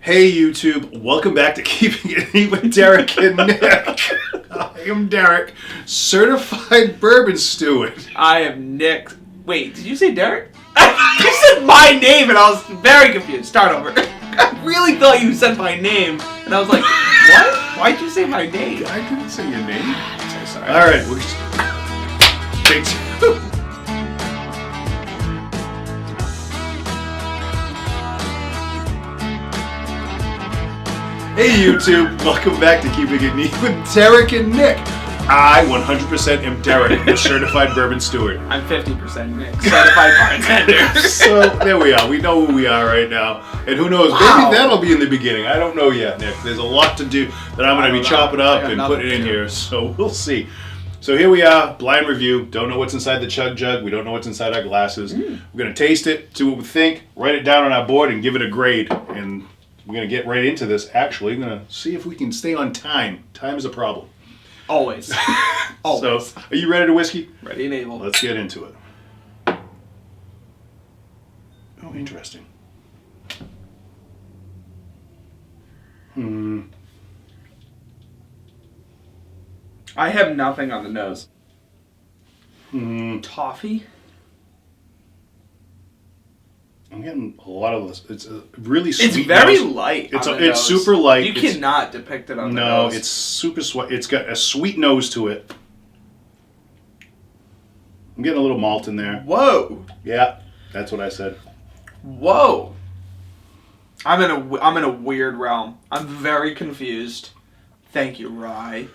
Hey YouTube, welcome back to Keeping It Neat with Derek and Nick. I am Derek, certified bourbon steward. I am Nick. Wait, did you say Derek? You said my name and I was very confused. Start over. I really thought you said my name and I was like, what? Why'd you say my name? I didn't say your name. I'm so sorry. Alright, take two. Hey YouTube, welcome back to Keeping It Neat with Derek and Nick. I 100% am Derek, the certified bourbon steward. I'm 50% Nick, certified bartender. So there we are. We know who we are right now, and who knows? Wow. Maybe that'll be in the beginning. I don't know yet, Nick. There's a lot to do that I'm going to be chopping up and putting in here. So we'll see. So here we are, blind review. Don't know what's inside the chug jug. We don't know what's inside our glasses. We're going to taste it, see what we think, write it down on our board, and give it a grade. And we're going to get right into this. Actually, I'm going to see if we can stay on time. Time is a problem. Always. Always. So, are you ready to whiskey? Ready and Abel. Let's get into it. Oh, interesting. I have nothing on the nose. Toffee? I'm getting a lot of this. It's a really sweet. It's very nose. light. It's super light. You cannot depict it on the No, nose. it's super sweet. It's got a sweet nose to it. I'm getting a little malt in there. Whoa. Yeah, that's what I said. Whoa. I'm in a weird realm. I'm very confused. Thank you, rye.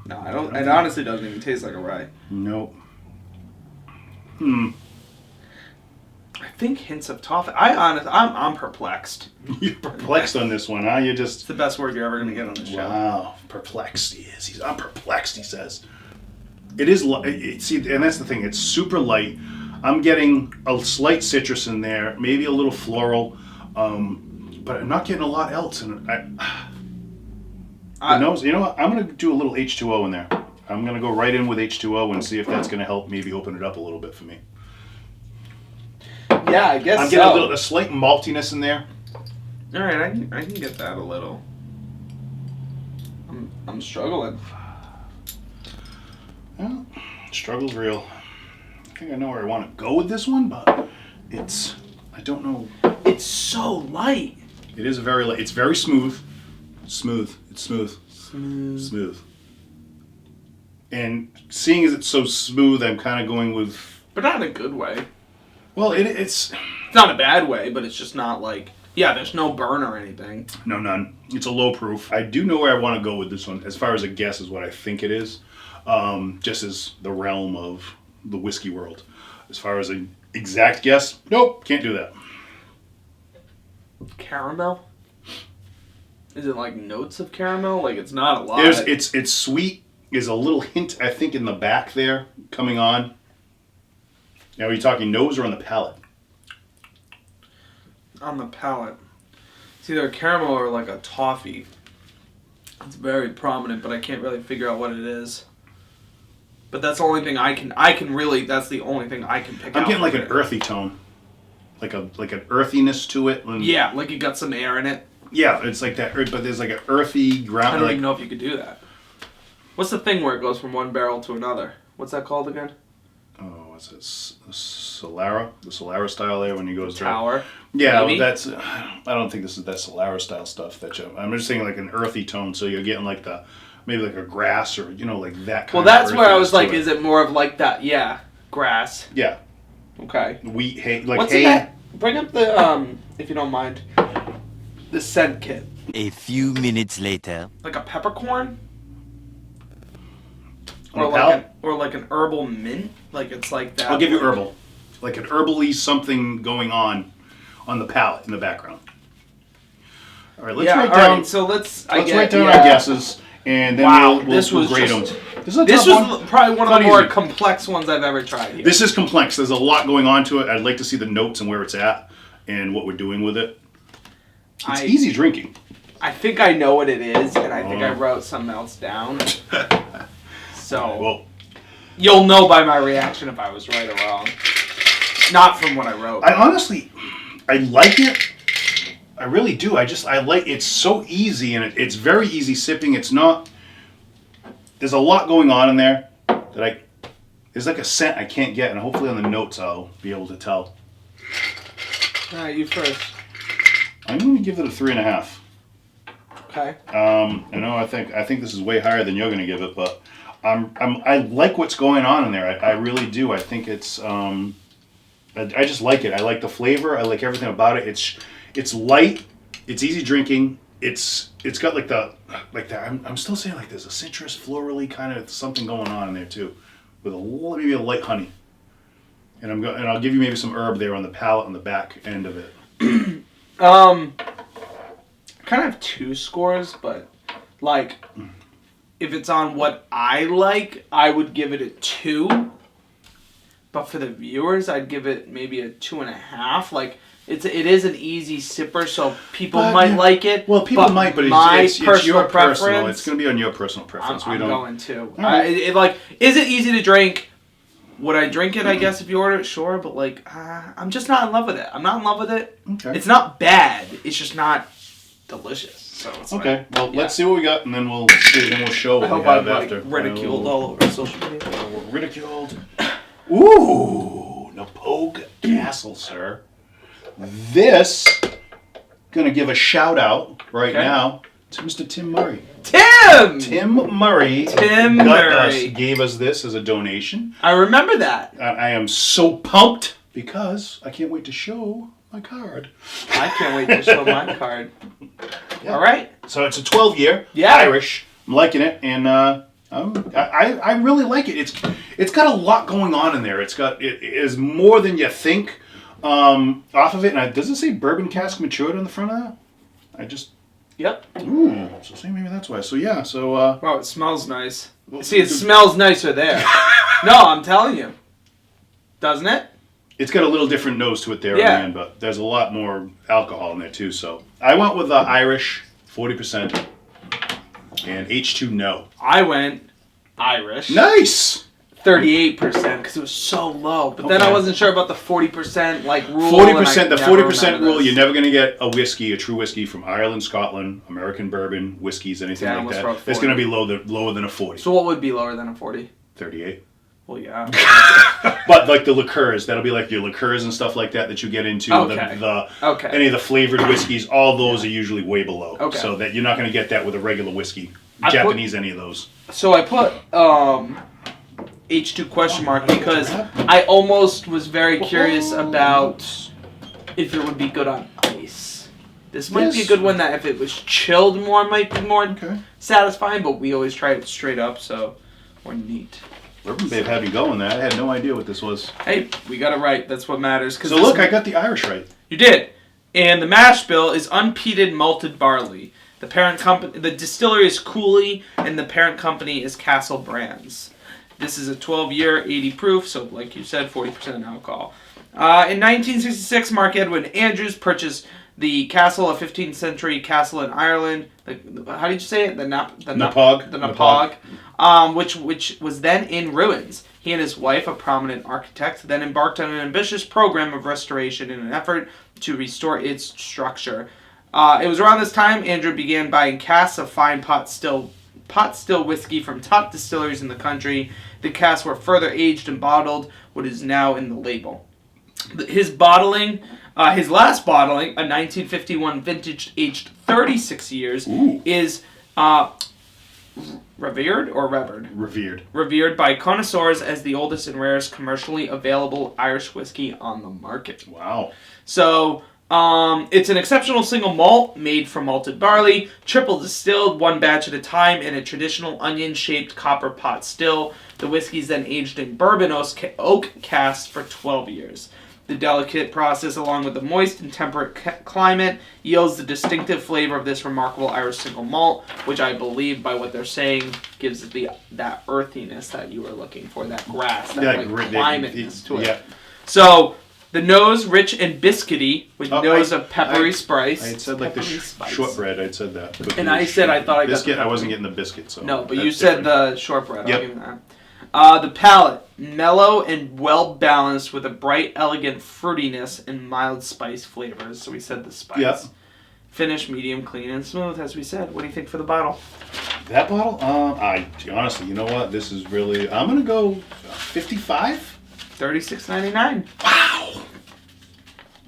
No, I don't. It honestly doesn't even taste like a rye. Nope. I think hints of toffee. I'm perplexed. You're perplexed on this one, huh? You just. It's the best word you're ever gonna get on this show. Wow, perplexed he is. I'm perplexed. He says. It is see, and that's the thing. It's super light. I'm getting a slight citrus in there, maybe a little floral, but I'm not getting a lot else. And the nose. You know what? I'm gonna do a little H2O in there. I'm gonna go right in with H2O and see if that's gonna help maybe open it up a little bit for me. Yeah, I guess I'm getting a slight maltiness in there. All right, I can get that a little. I'm struggling. Well, struggle's real. I think I know where I want to go with this one, but I don't know. It's so light. It is very light. It's very smooth. Smooth. It's smooth. Smooth. And seeing as it's so smooth, I'm kind of going with. But not in a good way. Well, it's not a bad way, but it's just not like. Yeah, there's no burn or anything. No, none. It's a low proof. I do know where I want to go with this one. As far as a guess is what I think it is. Just as the realm of the whiskey world. As far as an exact guess, nope, can't do that. Caramel? Is it like notes of caramel? Like it's not a lot. It's sweet. There's a little hint, I think, in the back there coming on. Now, are you talking nose or on the palate? On the palate. It's either a caramel or like a toffee. It's very prominent, but I can't really figure out what it is. But that's the only thing I can really. That's the only thing I can pick out. I'm getting like an earthy tone, like an earthiness to it. Yeah, like it got some air in it. Yeah, it's like that, but there's like an earthy ground. I don't even know if you could do that. What's the thing where it goes from one barrel to another? What's that called again? Oh, what's it? Solara? The Solara style there when you go to Tower. Yeah, maybe? that's. I don't think this is that Solara style stuff. I'm just saying like an earthy tone, so you're getting like maybe like a grass or like that kind. Well, that's where I was like, is it more of like that? Yeah, grass. Yeah. Okay. Wheat, hay, like What's hay. in that? Bring up the if you don't mind, the scent kit. A few minutes later. Like a peppercorn. On Or like an herbal mint. Like it's like that. I'll give you herbal, like an herbally something going on the palate in the background. All right, let's write down. All right, so let's write down our guesses, and then we'll grade them. This was probably one of the more complex ones I've ever tried here. This is complex. There's a lot going on to it. I'd like to see the notes and where it's at and what we're doing with it. It's easy drinking. I think I know what it is, and I think I wrote something else down. So well, you'll know by my reaction if I was right or wrong. Not from what I wrote. I honestly, I like it. I really do. I like it's so easy, and it's very easy sipping. It's not. There's a lot going on in there that there's like a scent I can't get, and hopefully on the notes I'll be able to tell. All right, you first. I'm going to give it a 3.5. Okay. I think this is way higher than you're going to give it, but I like what's going on in there. I really do. I think it's I just like it. I like the flavor. I like everything about it. It's light. It's easy drinking. It's got like that. I'm still saying like there's a citrus, florally kind of something going on in there too, with maybe a light honey. And I'll give you maybe some herb there on the palate on the back end of it. Kind of have 2 scores, but like if it's on what I like, I would give it a 2. But for the viewers, I'd give it maybe a 2.5. Like it is an easy sipper, so people might like it. Well, people might, but it's your personal. It's going to be on your personal preference. I'm going to. Right. Is it easy to drink? Would I drink it, I guess, if you order it? Sure, but I'm just not in love with it. I'm not in love with it. Okay. It's not bad. It's just not delicious. So it's okay. Let's see what we got, and then we'll show what we have after. Ridiculed all over social media. We're ridiculed. Ooh, Knappogue Castle, sir. This gonna give a shout out right now to Mr. Tim Murray. Tim Murray gave us this as a donation. I remember that. I am so pumped because I can't wait to show my card. I can't wait to show my card. Yeah. All right. So it's a 12-year Irish. I'm liking it, and I really like it. It's got a lot going on in there. It is more than you think off of it. And does it say bourbon cask matured on the front of that? Yep. Ooh, so see, maybe that's why. So yeah, so. Wow, it smells nice. See, it smells nicer there. No, I'm telling you. Doesn't it? It's got a little different nose to it there at the end, but there's a lot more alcohol in there too. So I went with Irish, 40%, and H2 no. I went Irish. Nice! 38% because it was so low. But then I wasn't sure about the 40% rule. 40%, the 40% rule, you're never going to get a true whiskey from Ireland, Scotland, American bourbon, whiskeys, anything like that. It's going to be lower than a 40. So what would be lower than a 40? 38. Well, yeah. But like the liqueurs, that'll be like your liqueurs and stuff like that you get into. Any of the flavored whiskeys, all those are usually way below. Okay. So that you're not going to get that with a regular whiskey. Japanese, any of those. So I put H2 question mark because I almost was very curious about if it would be good on ice. This might be a good one that if it was chilled more might be more satisfying, but we always try it straight up, so we're neat. Bourbon Babe had me going there. I had no idea what this was. Hey, we got it right. That's what matters. So look, I got the Irish right. You did. And the mash bill is unpeated malted barley. The parent company, the distillery is Cooley, and the parent company is Castle Brands. This is a 12-year, 80 proof, so like you said, 40% alcohol. In 1966, Mark Edwin Andrews purchased the castle, a 15th century castle in Ireland. How did you say it? The Knappogue. Which was then in ruins. He and his wife, a prominent architect, then embarked on an ambitious program of restoration in an effort to restore its structure. It was around this time Andrew began buying casks of fine pot still whiskey from top distilleries in the country. The casks were further aged and bottled, what is now in the label. His last bottling, a 1951 vintage aged 36 years, is revered by connoisseurs as the oldest and rarest commercially available Irish whiskey on the market. Wow. So, it's an exceptional single malt made from malted barley, triple distilled, one batch at a time in a traditional onion-shaped copper pot still. The whiskey is then aged in bourbon oak casks for 12 years. The delicate process, along with the moist and temperate climate, yields the distinctive flavor of this remarkable Irish single malt, which I believe, by what they're saying, gives it that earthiness that you were looking for, that grass, that climateness to it. Yeah. So, the nose, rich and biscuity, with nose of peppery spice. I had said like the shortbread, I'd said that. And I said I thought I got biscuit. I wasn't getting the biscuit, so. No, but you said the shortbread. I'll give you that. The palate, mellow and well-balanced with a bright, elegant fruitiness and mild spice flavors. So we said the spice. Yep. Finish, medium, clean, and smooth, as we said. What do you think for the bottle? That bottle? I honestly, you know what? This is really... I'm going to go 55? $36.99. Wow.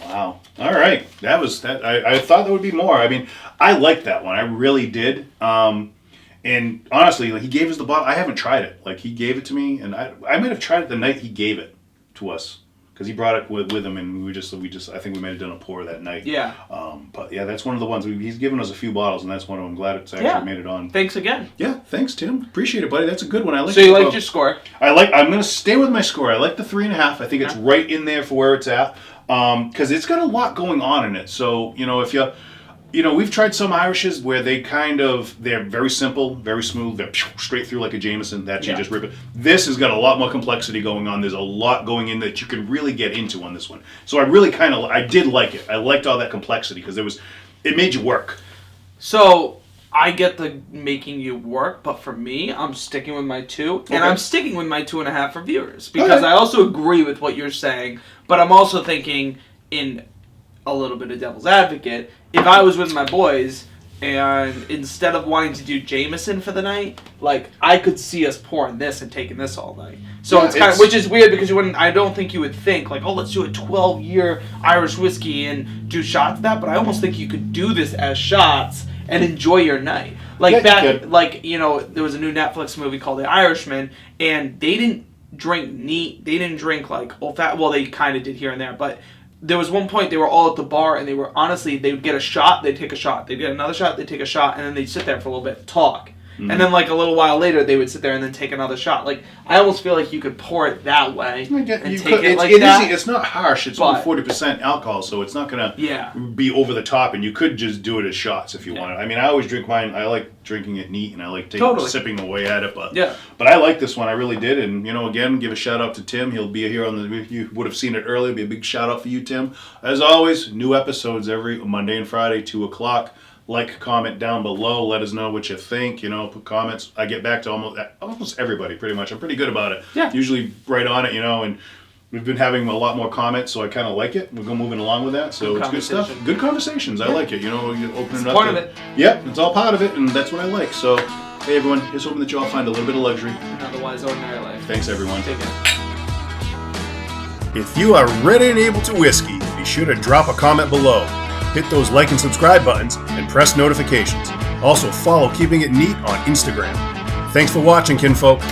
Wow. All right. That was... that. I thought there would be more. I mean, I liked that one. I really did. And honestly, like, he gave us the bottle. I haven't tried it. Like, he gave it to me, and I might have tried it the night he gave it to us. Because he brought it with him, and we just I think we might have done a pour that night. Yeah. But yeah, that's one of the ones. He's given us a few bottles, and that's one of them. I'm glad it's actually made it on. Thanks again. Yeah, thanks, Tim. Appreciate it, buddy. That's a good one. I like. So you liked your score? I'm gonna stay with my score. I like the 3.5. I think it's right in there for where it's at. Because it's got a lot going on in it. So if you. We've tried some Irishes where they're very simple, very smooth, they're straight through like a Jameson, that you just rip it. This has got a lot more complexity going on. There's a lot going in that you can really get into on this one. So I did like it. I liked all that complexity because it made you work. So I get the making you work, but for me, I'm sticking with my 2, and I'm sticking with my 2.5 for viewers because I also agree with what you're saying, but I'm also thinking in a little bit of devil's advocate. If I was with my boys and instead of wanting to do Jameson for the night, like I could see us pouring this and taking this all night. So it's kind of, which is weird because I don't think you would think like, oh, let's do a 12-year Irish whiskey and do shots of that. But I almost think you could do this as shots and enjoy your night. Like there was a new Netflix movie called The Irishman, and they didn't drink neat. They didn't drink like old-fashioned. Well, they kind of did here and there, but. There was one point they were all at the bar and they would get a shot, they'd take a shot, they'd get another shot, they'd take a shot, and then they'd sit there for a little bit, talk. Mm-hmm. And then like a little while later they would sit there and then take another shot. Like I almost feel like you could pour it that way and take it like that. It's not harsh, it's only 40% alcohol, so it's not going to be over the top, and you could just do it as shots if you wanted. I mean, I always drink mine, I like drinking it neat, and I like sipping away at it, but I like this one, I really did, and again, give a shout out to Tim. He'll be here you would have seen it earlier. It'll be a big shout out for you, Tim. As always, new episodes every Monday and Friday, 2 o'clock. Like, comment down below. Let us know what you think. Put comments. I get back to almost everybody, pretty much. I'm pretty good about it. Yeah. Usually right on it, and we've been having a lot more comments, so I kind of like it. We're moving along with that, so it's good stuff. Good conversations. I like it. You opening it up. Part of it. Yep, it's all part of it, and that's what I like. So, hey, everyone. Just hoping that you all find a little bit of luxury. And otherwise, ordinary life. Thanks, everyone. Take care. If you are ready and able to whiskey, be sure to drop a comment below. Hit those like and subscribe buttons and press notifications. Also follow Keeping It Neat on Instagram. Thanks for watching, kinfolk.